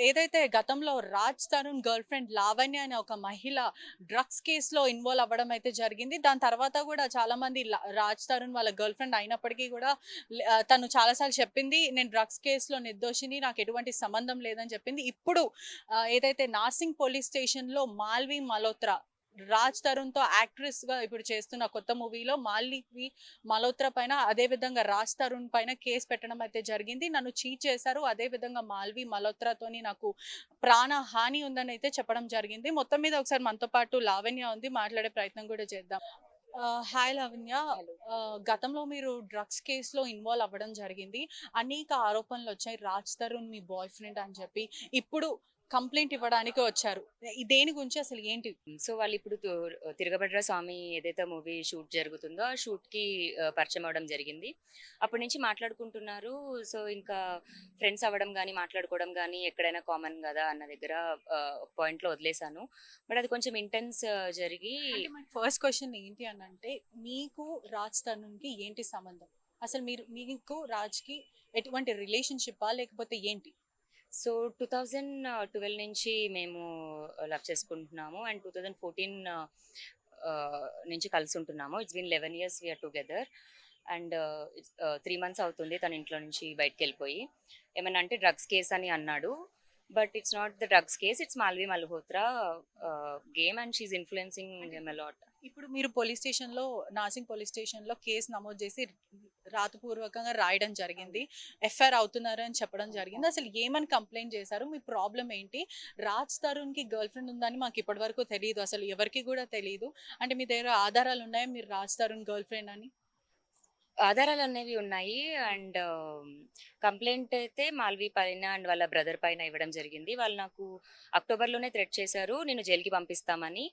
ఏదైతే గతంలో 'Raj Tarun' girl friend Lavanya అనే ఒక మహిళ డ్రగ్స్ కేస్‌లో ఇన్వాల్వ్ అవ్వడం అయితే జరిగింది. దాని తర్వాత గూడా చాలామంది 'రాజ్ తరుణ్' వాళ్ళ గర్ల్ ఫ్రెండ్ అయినప్పటికీ గూడా తను చాలా సార్లు చెప్పింది, "నేను డ్రగ్స్ కేస్‌లో నిర్దోషిని. నాకు ఎటువంటి సంబంధం లేదని" చెప్పింది. ఇప్పుడు ఏదైతే నాసింగ్ పోలీస్ స్టేషన్‌లో 'మాల్వి మల్హోత్రా' 'రాజ్ తరుణ్‌తో' యాక్ట్రెస్‌గా ఇప్పుడు చేస్తున్న కొత్త మూవీలో 'మాల్వి మల్హోత్రా' పైన, అదే విధంగా 'రాజ్ తరుణ్' పైన కేస్ పెట్టడం అయితే జరిగింది. నన్ను చీట్ చేశారు. అదే విధంగా 'మాల్వి మల్హోత్రాతోని నాకు ప్రాణహాని ఉందని అయితే చెప్పడం జరిగింది. మొత్తం మీద ఒకసారి మనతో పాటు లావణ్య ఉంది. మాట్లాడే ప్రయత్నం కూడా చేద్దాం. హాయ్ లావణ్య. హలో. గతంలో మీరు డ్రగ్స్ కేస్‌లో ఇన్వాల్వ్ అవ్వడం జరిగింది. అనేక ఆరోపణలొచ్చాయి. 'రాజ్ తరుణ్' మీ బాయ్ ఫ్రెండ్ అని చెప్పి. ఇప్పుడు కంప్లెయింట్ ఇవ్వడానికి వచ్చారు. దేని గురించి అసలు ఏంటి? సో వాళ్ళిప్పుడు 'తిరగబడ్ర స్వామి' ఏదైతే మూవీ షూట్ జరుగుతుందో, ఆ షూట్‌కి పరిచయం అవ్వడం జరిగింది. అప్పటి నుంచి మాట్లాడుకుంటున్నారు. సో, ఇంకా ఫ్రెండ్స్ అవ్వడం గానీ, మాట్లాడుకోవడం గానీ ఎక్కడైనా కామన్ గదా అన్న దగ్గర ఒక పాయింట్‌లో వదిలేసాను. బట్ అది కొంచెం ఇంటెన్స్ జరిగి అంటే మై ఫస్ట్ క్వెషన్ ఏంటి అనంటే, మీకు 'రాజ్ తరుణ్‌కి' ఏంటి సంబంధం? అసలు మీకు 'రాజ్‌కి' ఎటువంటి రిలేషన్‌షిప్పా? లేకపోతే ఏంటి? సో, 2012 నుంచి మేము లవ్ చేసుకుంటున్నాము. అండ్ 2014 నుంచి కలిసుంటున్నాము. It's been 11 years we are together. And 3 months అవుతుంది తను ఇంట్లో నుంచి బయటికెళ్ళిపోయి. ఏమన్నా అంటే డ్రగ్స్ కేస్ అని అన్నాడు. But it's not the drugs case. It's Malvi Malhotra game and she is influencing అంటే హిమ్ ఎ లాట్. ఇప్పుడు మీరు పోలీస్ స్టేషన్‌లో, నాసింగ్ పోలీస్ స్టేషన్‌లో కేస్ నమోదు చేసి రాతపూర్వకంగా రాయడం జరిగింది. అవును. ఎఫ్ఐఆర్ అవుతున్నారు అని చెప్పడం అవును. జరిగింది. అవును. అసలు ఏమని కంప్లెయింట్ చేశారు? మీ ప్రాబ్లమ్ ఏంటి? 'రాజ్ తరుణ్‌కి' గర్ల్ ఫ్రెండ్ ఉందని మాకు ఇప్పటివరకు తెలీదు. అసలు ఎవరికీ గూడా తెలీదు. అంటే మీ దగ్గర ఆధారాలు ఉన్నాయా మీరు 'రాజ్ తరుణ్' గర్ల్ ఫ్రెండ్ అని? ఆధారాలనేవి ఉన్నాయి. అండ్ కంప్లెయింట్ అయితే మాల్వి పైన అండ్ వాళ్ళ బ్రదర్ పైన ఇవ్వడం జరిగింది. వాళ్ళు నాకు అక్టోబర్‌లోనే థ్రెట్ చేశారు. నిన్ను జైలుకి పంపిస్తామని.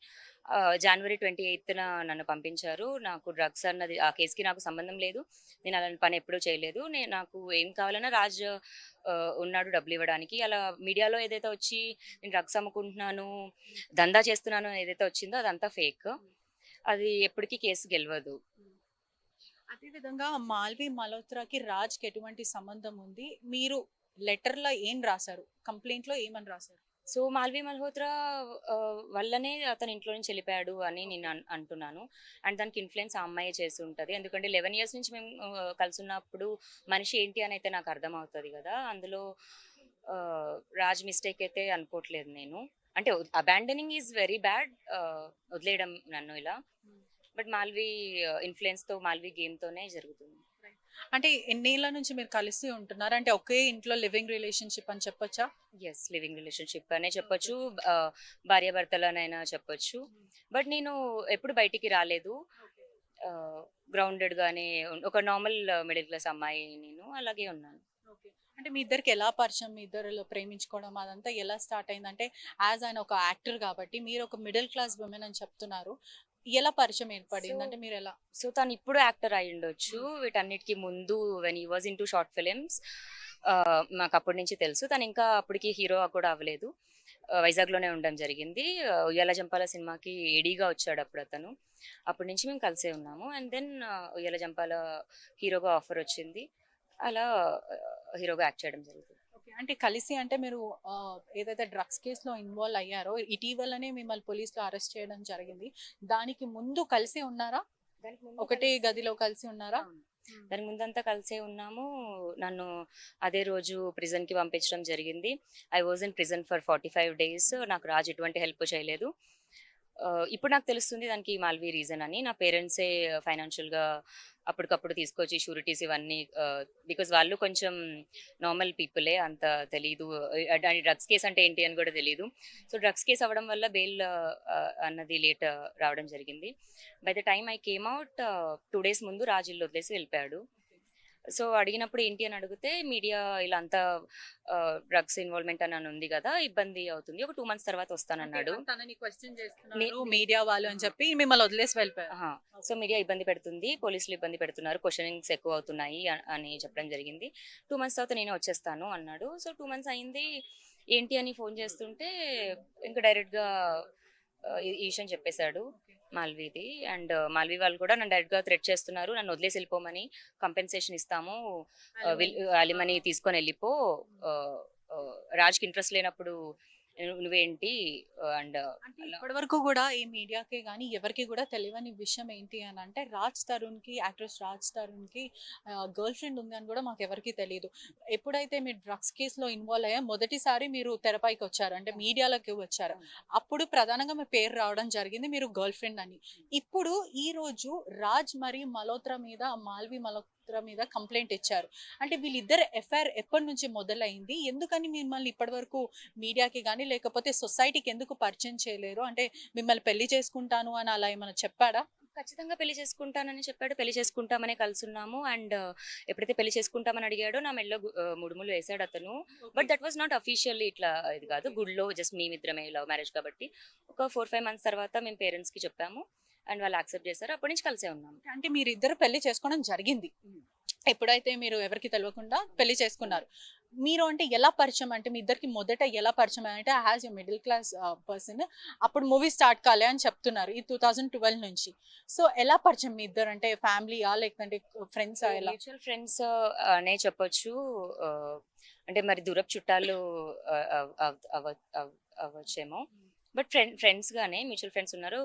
జనవరి 28న నన్ను పంపించారు. నాకు డ్రగ్స్ అన్నది ఆ కేస్‌కి నాకు సంబంధం లేదు. నేను అలాంటి పని ఎప్పుడూ చేయలేదు. నాకు ఏం కావాలన్నా రాజ్ ఉన్నాడు డబ్బులివ్వడానికి. అలా మీడియాలో ఏదైతే వచ్చి నేను డ్రగ్స్ అమ్ముకుంటున్నాను, దందా చేస్తున్నాను ఏదైతే వచ్చిందో అదంతా ఫేక్. అది ఎప్పటికి కేసు గెలవదు. అదే విధంగా 'మాల్వి మల్హోత్రాకి' 'రాజ్‌కి' ఎటువంటి సంబంధం ఉంది? మీరు లెటర్‌లో ఏం రాసారు? కంప్లెయింట్‌లో ఏమని రాసారు? సో, 'మాల్వి మల్హోత్రా' వల్లనే అతను ఇంట్లో నుంచి ఎళ్ళిపోయాడు అని నేను అంటున్నాను. అండ్ దానికి ఇన్‌ఫ్లూయెన్స్ ఆ అమ్మాయే చేసుంటది. ఎందుకంటే 11 ఇయర్స్ నుంచి మేము కలిసున్నప్పుడు మనిషి ఏంటి అనైతే నాకు అర్థమవుతది గదా! అందులో రాజ్ మిస్టేక్ అయితే అనుకోవట్లేదు నేను. అంటే అబాండనింగ్ ఈజ్ వెరీ బ్యాడ్. వదిలేయడం నన్ను ఇలా. బట్ మాల్వి ఇన్‌ఫ్లూయెన్స్‌తో, మాల్వి గేమ్‌తోనే జరుగుతుంది. అంటే ఎన్నేళ్ల నుంచి మీరు కలిసి ఉంటున్నారు? అంటే ఒకే ఇంట్లో లివింగ్ రిలేషన్‌షిప్ అని చెప్పొచ్చా? యెస్. లివింగ్ రిలేషన్‌షిప్ అనే చెప్పొచ్చు. భార్యాభర్తలనైనా చెప్పొచ్చు. బట్ నేను ఎప్పుడు బయటికి రాలేదు. ఆహ్, గ్రౌండెడ్‌గానే ఒక నార్మల్ మిడిల్ క్లాస్ అమ్మాయి నేను. అలాగే ఉన్నాను. ఓకే. అంటే మీ ఇద్దరికి ఎలా పరిచయం? మీ ఇద్దరిలో ప్రేమించుకోవడం అదంతా ఎలా స్టార్ట్ అయిందంటే, ఆయన ఒక యాక్టర్ కాబట్టి మీరు ఒక మిడిల్ క్లాస్ వుమెన్ అని చెప్తున్నారు. ఎలా పరిచయం సో, ఏర్పడింది? అంటే మీరెలా? సో తనిప్పుడు యాక్టర్ అయ్యుండొచ్చు. వీటన్నిటికి ముందు when he was into short films మాకప్పటి నుంచి తెలుసు. తనింకా అప్పటికి హీరో కూడా అవ్వలేదు. వైజాగ్‌లోనే ఉండడం జరిగింది. 'ఉయ్యాల జంపాల' సినిమాకి ఏడీగా వచ్చాడప్పుడతను. అప్పటి నుంచి మేము కలిసే ఉన్నాము. అండ్ దెన్ 'ఉయ్యాల జంపాల' హీరోగా ఆఫరొచ్చింది. అలా హీరోగా యాక్ట్ చేయడం జరిగింది. ఓకే. అంటే కలిసి అంటే మీరు ఏదైతే డ్రగ్స్ కేస్‌లో ఇన్వాల్వ్ అయ్యారో, ఇటీవలనే మిమ్మల్ని పోలీసులు అరెస్ట్ చేయడం జరిగింది. దానికి ముందు కలిసి ఉన్నారా? దానికి ముందు ఒకటే కలిసి గదిలో కలిసి ఉన్నారా? అవును. హ్మ్. దానికి ముందంతా కలిసే ఉన్నాము. నన్ను అదే రోజు ప్రిజన్‌కి పంపించడం జరిగింది. I was in prison for 45 days. నాకు రాజు ఎటువంటి హెల్ప్ చేయలేదు. ఇప్పుడు నాకు తెలుస్తుంది దానికి మాల్వి రీజన్ అని. నా పేరెంట్సే ఫైనాన్షియల్‌గా అప్పటికప్పుడు తీసుకొచ్చి షూరిటీస్ ఇవన్నీ బికాజ్ వాళ్ళు కొంచెం నార్మల్ పీపులే. అంత తెలీదు. డ్రగ్స్ కేస్ అంటే ఏంటి అని కూడా తెలీదు. సో, డ్రగ్స్ కేస్ అవ్వడం వల్ల బెయిల్ అన్నది లేట్ రావడం జరిగింది. By the time I came out 2 days ముందు రాజు ఇల్లు వదిలేసి వెళ్ళిపోయాడు. సో, అడిగినప్పుడు ఏంటి అని అడిగితే మీడియా ఇలా అంతా డ్రగ్స్ ఇన్వాల్వ్‌మెంట్ అని ఉంది గదా! ఇబ్బంది అవుతుంది. ఒక 2 మంత్స్ తర్వాత అంటే వస్తానన్నాడు. తనని క్వెషన్ నే చేస్తున్నారు నే మీడియా వాళ్ళు అని అహా! చెప్పి మిమ్మల్ని వదిలేసి వెళ్ళిపోయారు. అహా! So, okay. మీడియా ఇబ్బంది పెడుతుంది. పోలీసులు ఇబ్బంది పెడుతున్నారు. క్వెషనింగ్స్ ఎక్కువవుతున్నాయి అని చెప్పడం జరిగింది. 2 మంత్స్ తర్వాత నేనే వచ్చేస్తాను అన్నాడు. సో, 2 మంత్స్ అయింది. ఏంటి అని ఫోను చేస్తుంటే ఇంక డైరెక్ట్‌గా ఈ విషయం చెప్పేసాడు. ఓకే. మాల్విది. అండ్ మాల్వి వాళ్ళు కూడా నన్ను డైరెక్ట్‌గా థ్రెట్ చేస్తున్నారు. నన్ను వదిలేసి ఎళ్ళిపోమని. కంపెన్సేషన్ ఇస్తాము. అలిమనీ. ఆ! అలిమనీ తీసుకొనెళ్ళిపో. ఆహ్, రాజ్కి ఇంట్రెస్ట్ లేనప్పుడు నువ్వేంటి అండ్ అంటే ఇప్పటి వరకు కూడా ఈ మీడియాకే కానీ ఎవరికి కూడా తెలియని విషయం ఏంటి అని అంటే రాజ్ తరుణ్ కి యాక్ట్రెస్ రాజ్ తరుణ్ కి గర్ల్ ఫ్రెండ్ ఉంది అని కూడా మాకు ఎవరికి తెలియదు. ఎప్పుడైతే మీరు డ్రగ్స్ కేసులో ఇన్వాల్వ్ అయ్యా మొదటిసారి మీరు తెరపైకి వచ్చారు అంటే మీడియాలోకి వచ్చారు, అప్పుడు ప్రధానంగా మీ పేరు రావడం జరిగింది మీరు గర్ల్ ఫ్రెండ్ అని. ఇప్పుడు ఈ రోజు రాజ్ మరియు మల్హోత్రా మీద మాల్వి మల్హోత్రా మీద కంప్లైంట్ ఇచ్చారు. అంటే వీళ్ళిద్దరు ఎఫ్ఐఆర్ ఎప్పటి నుంచి మొదలైంది, ఎందుకని మిమ్మల్ని ఇప్పటి వరకు మీడియాకి కానీ లేకపోతే సొసైటీకి ఎందుకు పరిచయం చేయలేరు? అంటే మిమ్మల్ని పెళ్లి చేసుకుంటాను అని అలా ఏమైనా చెప్పాడా? ఖచ్చితంగా పెళ్లి చేసుకుంటానని చెప్పాడు. పెళ్లి చేసుకుంటామనే కలుసున్నాము. అండ్ ఎప్పుడైతే పెళ్లి చేసుకుంటామని అడిగాడో నా మెడలో ముడుములు వేసాడు అతను. But that was not officially ఇట్లా ఇది కాదు, గుడ్లో జస్ట్ మేమిద్దరమే లవ్ మ్యారేజ్ కాబట్టి. ఒక 4-5 మంత్స్ తర్వాత మేము పేరెంట్స్కి చెప్పాము అండ్ వాళ్ళు యాక్సెప్ట్ చేశారు. అప్పటి నుంచి కలిసే ఉన్నాము. అంటే మీరిద్దరు పెళ్లి చేసుకోవడం జరిగింది. ఎప్పుడైతే మీరు ఎవరికి తెలియకుండా పెళ్లి చేసుకున్నారు, మీరు అంటే ఎలా పరిచయం? అంటే మీ ఇద్దరికి మొదట ఎలా పరిచయం అంటే as a middle class person అప్పుడు మూవీ స్టార్ట్ కాలే అని చెప్తున్నారు ఈ 2012 నుంచి. సో ఎలా పరిచయం మీ ఇద్దరు? అంటే ఫ్యామిలీయా లేకపోతే ఫ్రెండ్స్? ఎలా? మ్యూచువల్ ఫ్రెండ్స్ అనే చెప్పొచ్చు. అంటే మరి దూరపు చుట్టాలు అవ్వచ్చేమో. బట్ ఫ్రెండ్స్ గానే మ్యూచువల్ ఫ్రెండ్స్ ఉన్నారు.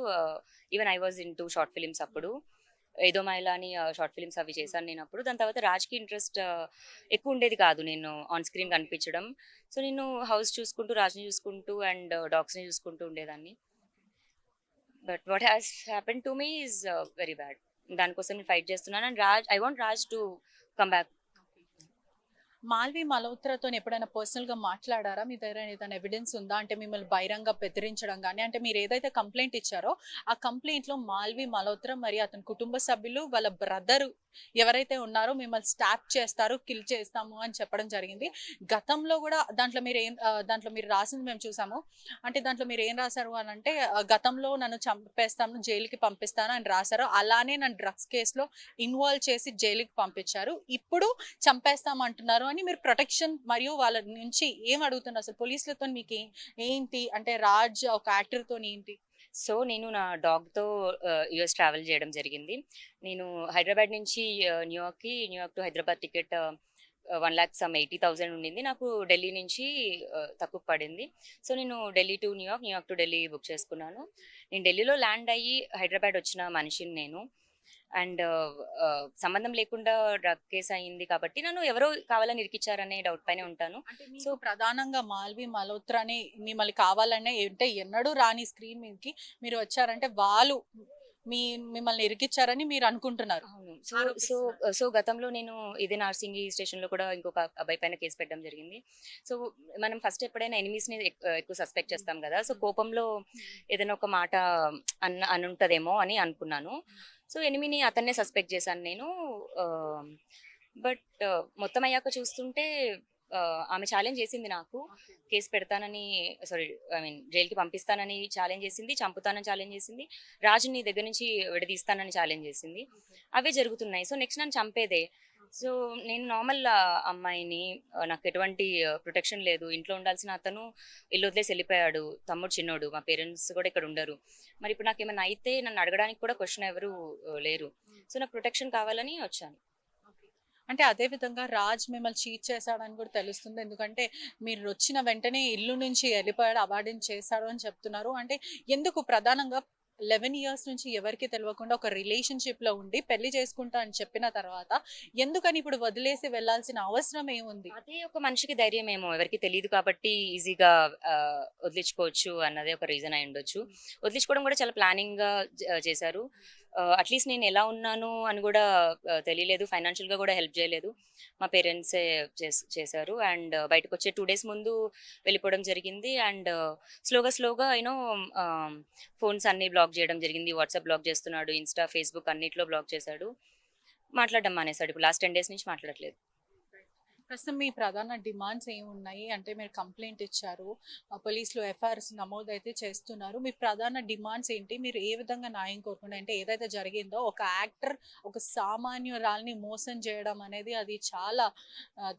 Even I was in to short films అప్పుడు. ఏదో మైలా అని షార్ట్ ఫిలిమ్స్ అవి చేశాను నేను అప్పుడు. దాని తర్వాత రాజ్కి ఇంట్రెస్ట్ ఎక్కువ ఉండేది కాదు నేను ఆన్ స్క్రీన్ కనిపించడం. సో నేను హౌస్ చూసుకుంటూ, రాజ్ని చూసుకుంటూ అండ్ డాగ్స్ని చూసుకుంటూ ఉండేదాన్ని. But what has happen to me is very bad. దానికోసం నేను ఫైట్ చేస్తున్నాను. And I want Raj to come back. Malvi మల్హోత్రాతో ఎప్పుడైనా పర్సనల్ గా మాట్లాడారా? మీ దగ్గర ఏదైనా ఎవిడెన్స్ ఉందా? అంటే మిమ్మల్ని బహిరంగ బెదిరించడం కానీ, అంటే మీరు ఏదైతే కంప్లైంట్ ఇచ్చారో ఆ కంప్లైంట్ లో మాల్వి మల్హోత్రా మరియు అతని కుటుంబ సభ్యులు వాళ్ళ బ్రదర్ ఎవరైతే ఉన్నారో మిమ్మల్ని స్టాప్ చేస్తారు, కిల్ చేస్తాము అని చెప్పడం జరిగింది. గతంలో కూడా దాంట్లో మీరు దాంట్లో మీరు రాసింది మేము చూసాము. అంటే దాంట్లో మీరు ఏం రాశారు అని అంటే గతంలో నన్ను చంపేస్తాను, జైలుకి పంపిస్తాను అని రాశారు. అలానే నన్ను డ్రగ్స్ కేసులో ఇన్వాల్వ్ చేసి జైలుకి పంపించారు, ఇప్పుడు చంపేస్తామంటున్నారు అని మీరు ప్రొటెక్షన్ మరియు వాళ్ళ నుంచి ఏం అడుగుతున్నారు? అసలు పోలీసులతో మీకు ఏంటి అంటే రాజ్ ఒక యాక్టర్ తో ఏంటి? సో నేను నా డాగ్తో యుఎస్ ట్రావెల్ చేయడం జరిగింది. నేను హైదరాబాద్ నుంచి న్యూయార్క్ టు హైదరాబాద్ టికెట్ 1,80,000 ఉండింది. నాకు ఢిల్లీ నుంచి తక్కువ పడింది. సో నేను Delhi to New York to Delhi book చేసుకున్నాను. నేను ఢిల్లీలో ల్యాండ్ అయ్యి హైదరాబాద్ వచ్చిన మనిషిని నేను. అండ్ సంబంధం లేకుండా డ్రగ్ కేసు అయింది కాబట్టి నన్ను ఎవరో కావాలని ఇరికిచ్చారనే డౌట్ పైనే ఉంటాను. సో ప్రధానంగా మాల్వి మల్హోత్రాని మిమ్మల్ని కావాలనే అంటే ఎన్నడూ రాని స్క్రీన్ మీదకి మీరు వచ్చారంటే వాళ్ళు మిమ్మల్ని ఇరికిచ్చారని మీరు అనుకుంటున్నారు. అవును. సో గతంలో నేను ఇదే నార్సింగి స్టేషన్లో కూడా ఇంకొక అబ్బాయి పైన కేసు పెట్టడం జరిగింది. సో మనం ఫస్ట్ ఎప్పుడైనా ఎనిమీస్ని ఎక్కువ సస్పెక్ట్ చేస్తాం కదా. సో కోపంలో ఏదైనా ఒక మాట అనుంటదేమో అని అనుకున్నాను. సో ఎనిమిని అతన్నే సస్పెక్ట్ చేశాను నేను. బట్ మొత్తం అయ్యాక చూస్తుంటే ఆమె ఛాలెంజ్ చేసింది నాకు. కేసు పెడతానని, సారీ ఐ మీన్ జైలుకి పంపిస్తానని ఛాలెంజ్ చేసింది, చంపుతానని ఛాలెంజ్ చేసింది, రాజుని దగ్గర నుంచి విడదీస్తానని ఛాలెంజ్ చేసింది. అవే జరుగుతున్నాయి. సో నెక్స్ట్ నన్ను చంపేదే. సో నేను నార్మల్ అమ్మాయిని, నాకు ఎటువంటి ప్రొటెక్షన్ లేదు. ఇంట్లో ఉండాల్సిన అతను ఇల్లు వదిలేసి వెళ్ళిపోయాడు. తమ్ముడు చిన్నోడు, మా పేరెంట్స్ కూడా ఇక్కడ ఉండరు. మరి ఇప్పుడు నాకు ఏమైనా అయితే నన్ను అడగడానికి కూడా క్వశ్చన్ ఎవరు లేరు. సో నాకు ప్రొటెక్షన్ కావాలని వచ్చాను. అంటే అదే విధంగా రాజ్ మిమ్మల్ని చీట్ చేశాడని కూడా తెలుస్తుంది. ఎందుకంటే మీరు వచ్చిన వెంటనే ఇల్లు నుంచి వెళ్ళిపోయాడు, అవార్డుని చేశాడు అని చెప్తున్నారు. అంటే ఎందుకు ప్రధానంగా 11 ఇయర్స్ నుంచి ఎవరికి తెలియకుండా ఒక రిలేషన్షిప్ లో ఉండి పెళ్లి చేసుకుంటా అని చెప్పిన తర్వాత ఎందుకని ఇప్పుడు వదిలేసి వెళ్లాల్సిన అవసరం ఏముంది? అదే ఒక మనిషికి ధైర్యం ఏమో, ఎవరికి తెలియదు కాబట్టి ఈజీగా వదిలించుకోవచ్చు అన్నదే ఒక రీజన్ అయి ఉండొచ్చు. వదిలించుకోవడం కూడా చాలా ప్లానింగ్ గా చేశారు. అట్లీస్ట్ నేను ఎలా ఉన్నాను అని కూడా తెలియలేదు. ఫైనాన్షియల్గా కూడా హెల్ప్ చేయలేదు. మా పేరెంట్సే చేశారు. అండ్ బయటకు వచ్చే 2 days ముందు వెళ్ళిపోవడం జరిగింది. అండ్ స్లోగా యూనో ఫోన్స్ అన్ని బ్లాక్ చేయడం జరిగింది. వాట్సాప్ బ్లాక్ చేస్తున్నాడు, ఇన్స్టా, ఫేస్బుక్ అన్నిట్లో బ్లాక్ చేశాడు. మాట్లాడడం మానేశాడు. ఇప్పుడు లాస్ట్ 10 days నుంచి మాట్లాడట్లేదు. ప్రస్తుతం మీ ప్రధాన డిమాండ్స్ ఏమున్నాయి? అంటే మీరు కంప్లైంట్ ఇచ్చారు, పోలీసులు ఎఫ్ఐఆర్స్ నమోదు అయితే చేస్తున్నారు. మీ ప్రధాన డిమాండ్స్ ఏంటి? మీరు ఏ విధంగా న్యాయం కోరుకుంటే, అంటే ఏదైతే జరిగిందో ఒక యాక్టర్ ఒక సామాన్యురాల్ని మోసం చేయడం అనేది అది చాలా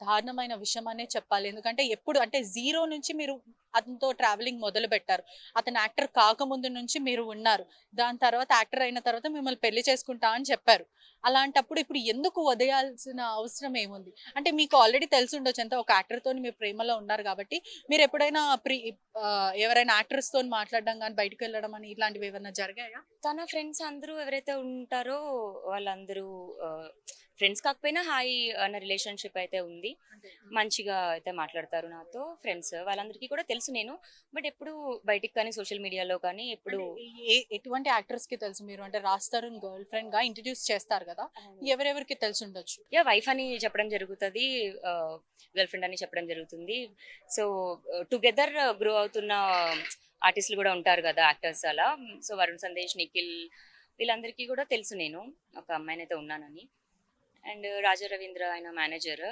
దారుణమైన విషయం అనే చెప్పాలి. ఎందుకంటే ఎప్పుడు అంటే 0 నుంచి మీరు అతనితో ట్రావెలింగ్ మొదలు పెట్టారు. అతను యాక్టర్ కాకముందు నుంచి మీరు ఉన్నారు. దాని తర్వాత యాక్టర్ అయిన తర్వాత మిమ్మల్ని పెళ్లి చేసుకుంటా అని చెప్పారు. అలాంటప్పుడు ఇప్పుడు ఎందుకు వదిలేయాల్సిన అవసరం ఏముంది? అంటే మీకు ఆల్రెడీ తెలిసి ఉండొచ్చు ఎంత ఒక యాక్టర్‌తోని మీరు ప్రేమలో ఉన్నారు కాబట్టి, మీరు ఎప్పుడైనా ఎవరైనా యాక్టర్స్‌తోని మాట్లాడడం గాని, బయటికెళ్ళడం అని ఇలాంటివి ఏమన్నా జరిగాయా? తన ఫ్రెండ్స్ అందరూ ఎవరైతే ఉంటారో వాళ్ళందరూ ఫ్రెండ్స్ కాకపోయినా హాయ్ అన్న రిలేషన్‌షిప్ అయితే ఉంది. అంటే మంచిగా అయితే మాట్లాడతారు నాతో ఫ్రెండ్స్. వాళ్ళందరికీ కూడా తెలుసు నేను. బట్ ఎప్పుడు బయటికి కానీ సోషల్ మీడియాలో కానీ ఎప్పుడు అంటే ఎటువంటి యాక్టర్స్‌కి తెలుసు మీరు? అంటే 'రాజ్ తరుణ్' గర్ల్ ఫ్రెండ్‌గా ఇంట్రొడ్యూస్ చేస్తారు గదా! ఎవరెవరికి తెలిసుండొచ్చు? వైఫ్ అని చెప్పడం జరుగుతది. గర్ల్ ఫ్రెండ్ అని చెప్పడం జరుగుతుంది. సో, టుగెదర్ గ్రో అవుతున్న ఆర్టిస్టులు కూడా ఉంటారు కదా! యాక్టర్స్ అలా. సో, వరుణ్ సందేశ్, నిఖిల్ వీళ్ళందరికీ కూడా తెలుసు నేను. ఒక అమ్మాయినైతే ఉన్నానని. అండ్ రాజా రవీంద్ర ఆయన మేనేజర్.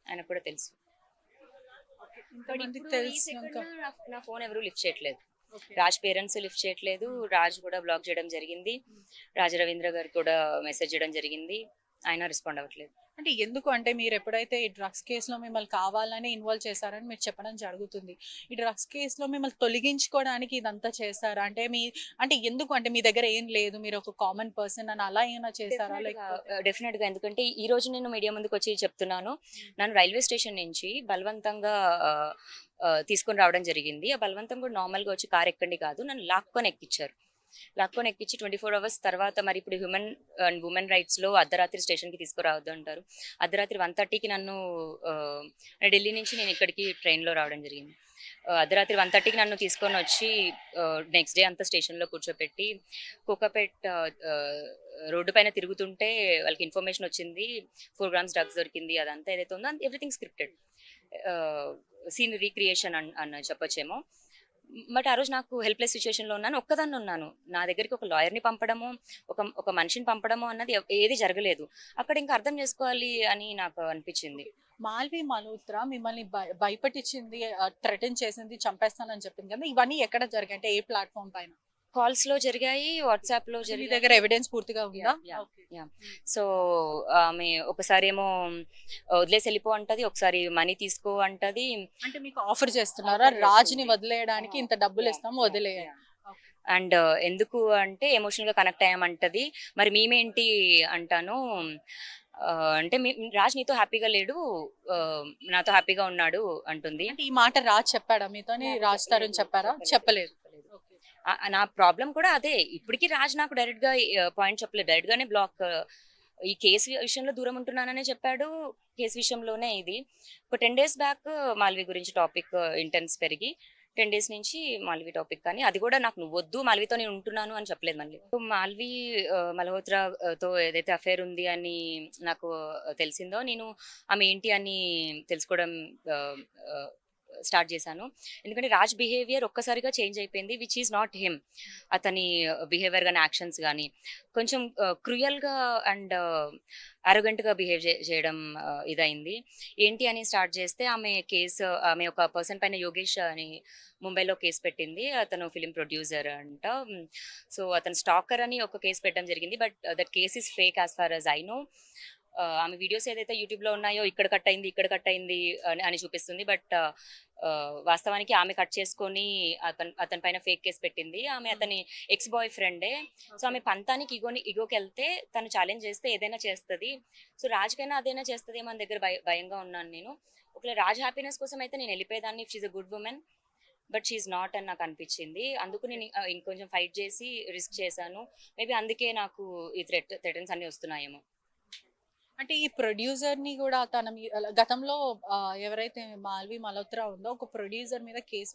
ఆయనకు కూడా తెలుసు. బట్ ఇంతమందికి ఇప్పుడు ఈ తెలిసినంక సెకండ్ నా ఫోన్ ఎవరు లిఫ్ట్ చేయట్లేదు. ఓకే. రాజ్ పేరెంట్స్ లిఫ్ట్ చేయట్లేదు. రాజ్ కూడా బ్లాక్ చేయడం జరిగింది. రాజ రవీంద్ర గారికి కూడా మెసేజ్ చేయడం జరిగింది. ఆయన రెస్పాండ్ అవ్వట్లేదు. అంటే ఎందుకు అంటే మీరెప్పుడైతే ఈ డ్రగ్స్ కేస్‌లో మిమ్మల్ని కావాలని ఇన్వాల్వ్ చేశారని మీరు చెప్పడం జరుగుతుంది. ఈ డ్రగ్స్ కేస్‌లో మిమ్మల్ని తొలగించుకోవడానికి ఇదంతా చేశారా? అంటే అంటే ఎందుకు అంటే మీ దగ్గర ఏం లేదు. మీరు ఒక కామన్ పర్సన్ అని అలా ఏమైనా చేశారా? లేకపోతే డెఫినెట్‌గా ఎందుకంటే ఈ రోజు నేను మీడియా ముందుకొచ్చి చెప్తున్నాను. నన్ను రైల్వే స్టేషన్ నుంచి బలవంతంగా తీసుకొని రావడం జరిగింది. ఆ బలవంతం కూడా నార్మల్‌గా వచ్చి కారు ఎక్కండి కాదు. నన్ను లాక్కొని ఎక్కిచ్చారు. లాక్కొని ఎక్కించి 24 అవర్స్ తర్వాత మరి ఇప్పుడు హ్యూమన్ అండ్ ఉమెన్ రైట్స్‌లో అర్ధరాత్రి స్టేషన్‌కి తీసుకురావద్దు అంటారు. అర్ధరాత్రి 1:30కి నన్ను ఢిల్లీ నుంచి నేను ఇక్కడికి ట్రైన్‌లో రావడం జరిగింది. అర్ధరాత్రి 1:30కి నన్ను తీసుకొనొచ్చి నెక్స్ట్ డే అంతా స్టేషన్‌లో కూర్చోపెట్టి కోకాపేట్ రోడ్డు పైన తిరుగుతుంటే వాళ్ళకి ఇన్ఫర్మేషన్ వచ్చింది. 4 గ్రామ్స్ డ్రగ్స్ దొరికింది. అదంతా ఏదైతే ఉందో ఎవ్రీథింగ్ స్క్రిప్టెడ్. సీన్ రీక్రియేషన్ అని చెప్పొచ్చేమో. బట్ ఆ రోజు నాకు హెల్ప్‌లెస్ సిట్యుయేషన్‌లో ఉన్నాను. ఒక్కదాన్ని ఉన్నాను. నా దగ్గరికి ఒక లాయర్‌ని పంపడము, ఒక మనిషిని పంపడము అన్నది ఏది జరగలేదు. అక్కడ ఇంకా అర్థం చేసుకోవాలి అని నాకు అనిపించింది. మాల్వి మల్హోత్రా మిమ్మల్ని భయపెట్టించింది, థ్రెటన్ చేసింది, చంపేస్తానని చెప్పింది కదా! ఇవన్నీ ఎక్కడ జరిగాయి? అంటే ఏ ప్లాట్‌ఫార్మ్ పైన? కాల్స్‌లో జరిగాయి, వాట్సాప్‌లో మీ జరిగాయి. దగ్గర ఎవిడెన్స్ పూర్తిగా ఉందా? యాహ్! ఓకే. యాహ్! సో, ఆమె ఒకసారేమో వదిలేసి ఎళ్ళిపో అంటది. ఒకసారి మనీ తీసుకో అంటది. అంటే మీకు ఆఫర్ చేస్తున్నారా? ఆఫర్ రాజ్‌ని చేస్తుంది. వదిలేయడానికి ఇంత డబ్బులిస్తాం వదిలేయండి. ఓకే. అండ్ ఎందుకు అంటే ఎమోషనల్‌గా కనెక్ట్ అయ్యామంటది. మరి మేమేంటి అంటాను. అంటే రాజ్ నీతో హ్యాపీగా లేడు. నాతో హ్యాపీగా ఉన్నాడు అంటుంది. అంటే ఈ మాట రాజ్ చెప్పాడా మీతోని? రాజ్ తరుణ్ చెప్పారా? చెప్పలేదు. ఓకే. నా ప్రాబ్లమ్ కూడా అదే. ఇప్పటికి రాజ్ నాకు డైరెక్ట్‌గా పాయింట్ చెప్పలేదు. డైరెక్ట్‌గానే బ్లాక్. ఈ కేసు విషయంలో దూరం ఉంటున్నాననే చెప్పాడు. కేసు విషయంలోనే ఇది. ఒక 10 డేస్ బ్యాక్ మాల్వి గురించి టాపిక్ ఇంటెన్స్ పెరిగి 10 డేస్ నుంచి మాల్వి టాపిక్ కానీ అది కూడా నాకు నువ్వొద్దు మాల్వితో నేను ఉంటున్నాను అని చెప్పలేదు మళ్ళీ. మాల్వి మల్హోత్రాతో ఏదైతే అఫైర్ ఉంది అని నాకు తెలిసిందో నేను ఆమె ఏంటి అని తెలుసుకోవడం స్టార్ట్ చేశాను. ఎందుకంటే రాజ్ బిహేవియర్ ఒక్కసారిగా చేంజ్ అయిపోయింది. Which is not him. అతని బిహేవియర్ గాని, యాక్షన్స్ గాని కొంచెం క్రూయల్‌గా అండ్ అరోగెంట్‌గా బిహేవ్ చేయడం ఇదయింది. ఏంటి అని స్టార్ట్ చేస్తే ఆమె ఒక పర్సన్ పైన యోగేష్ అని ముంబైలో కేస్ పెట్టింది. అతను ఫిల్మ్ ప్రొడ్యూసర్ అంట. సో, అతను స్టాకర్ అని ఒక కేస్ పెట్టడం జరిగింది. But that case is fake as far as I know. ఆమె వీడియోస్ ఏదైతే యూట్యూబ్‌లో ఉన్నాయో ఇక్కడ కట్ అయింది, ఇక్కడ కట్ అయింది అని చూపిస్తుంది. బట్ వాస్తవానికి ఆమె కట్ చేసుకొని అతని పైన ఫేక్ కేస్ పెట్టింది. ఆమె అతని ఎక్స్ బాయ్ ఫ్రెండే. సో, ఆమె పంతానికి ఇగోకెళ్తే తను ఛాలెంజ్ చేస్తే ఏదైనా చేస్తది. సో, రాజ్‌కైనా అదైనా చేస్తదేమో అని దగ్గర భయంగా ఉన్నాను నేను. ఒకవేళ రాజ్ హ్యాపీనెస్ కోసం అయితే నేను వెళ్ళిపోయేదాన్ని. She is a good women. But she is not అని నాకు అనిపించింది. అందుకు నేను ఇంకొంచెం ఫైట్ చేసి రిస్క్ చేశాను. మేబీ అందుకే నాకు ఈ థ్రెటన్స్ అన్నీ వస్తున్నాయేమో. అంటే ఈ ప్రొడ్యూసర్‌ని గూడా తన గతంలో ఎవరైతే మాల్వి మల్హోత్రా ఉందో ఒక ప్రొడ్యూసర్ మీద కేస్